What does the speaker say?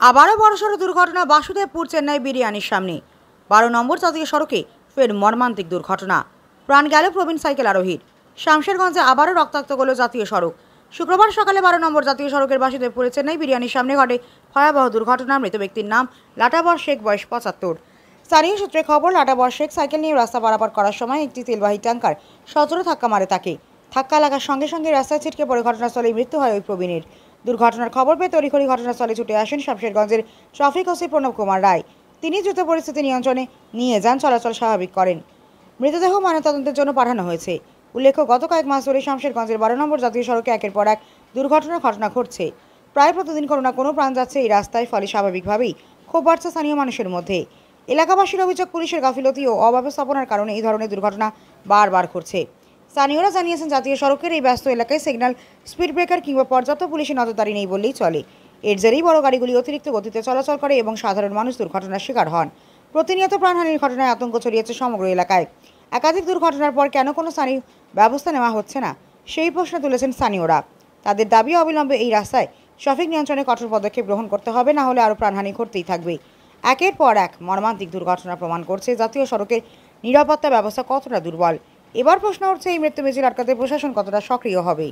আবারও বড়সড় দুর্ঘটনা বাসুদেবপুর চেন্নাই বিরিয়ানির সামনে 12 নম্বর জাতীয় সড়কে ফের মর্মান্তিক দুর্ঘটনা। প্রাণ গেল প্রবীণ সাইকেল আরোহীর। শামশেরগঞ্জে আবারও রক্তাক্ত হলো জাতীয় সড়ক। শুক্রবার সকালে 12 নম্বর জাতীয় সড়কের বাসুদেবপুরে চেন্নাই বিরিয়ানির সামনে ঘটে ভয়াবহ দুর্ঘটনা। মৃত ব্যক্তির নাম লাটাবর শেখ, বয়স 75। স্থানীয় সূত্রে খবর, লাটাবর শেখ সাইকেল নিয়ে রাস্তা পারাপার করার সময় একটি তেলবাহী ট্যাঙ্কার সজোরে ধাক্কা মারে তাকে। ধাক্কা লাগার সঙ্গে সঙ্গে রাস্তায় ছিটকে পড়ে ঘটনাস্থলেই মৃত্যু হয় ওই প্রবীণের। দুর্ঘটনার খবর পেয়ে তড়িঘড়ি ঘটনাস্থলে ছুটে আসেন শামশেরগঞ্জের ট্রাফিক ওসি প্রণব কুমার রায়। তিনি দ্রুত পরিস্থিতি নিয়ন্ত্রণে নিয়ে যান, চলাচল স্বাভাবিক করেন। মৃতদেহ ময়নাতদন্তের জন্য পাঠানো হয়েছে। উল্লেখ্য, গত কয়েক মাস ধরে শামশেরগঞ্জের 12 নম্বর জাতীয় সড়কে একের পর এক দুর্ঘটনার ঘটনা ঘটছে। প্রায় প্রতিদিন কোনো না কোনো প্রাণ যাচ্ছে এই রাস্তায়। ফলে স্বাভাবিকভাবেই ক্ষোভ বাড়ছে স্থানীয় মানুষের মধ্যে। এলাকাবাসীর অভিযোগ, পুলিশের গাফিলতি ও অব্যবস্থাপনার কারণে এই ধরনের দুর্ঘটনা বারবার ঘটছে। স্থানীয়রা জানিয়েছেন, জাতীয় সড়কের এই ব্যস্ত এলাকায় সিগন্যাল, স্পিড ব্রেকার কিংবা পর্যাপ্ত পুলিশের নজরদারি নেই বললেই চলে। এর জেরেই বড় গাড়িগুলি অতিরিক্ত গতিতে চলাচল করে এবং সাধারণ মানুষ দুর্ঘটনার শিকার হন। প্রতিনিয়ত প্রাণহানির ঘটনায় আতঙ্ক ছড়িয়েছে সমগ্র এলাকায়। একাধিক দুর্ঘটনার পর কেন কোনো স্থানীয় ব্যবস্থা নেওয়া হচ্ছে না, সেই প্রশ্ন তুলেছেন স্থানীয়রা। তাদের দাবি, অবিলম্বে এই রাস্তায় ট্রাফিক নিয়ন্ত্রণে কঠোর পদক্ষেপ গ্রহণ করতে হবে, না হলে আরও প্রাণহানি ঘটতেই থাকবে। একের পর এক মর্মান্তিক দুর্ঘটনা প্রমাণ করছে জাতীয় সড়কের নিরাপত্তা ব্যবস্থা কতটা দুর্বল। এবার প্রশ্ন উঠছে, এই মৃত্যু মিছিল আটকাতে প্রশাসন কতটা সক্রিয় হবে।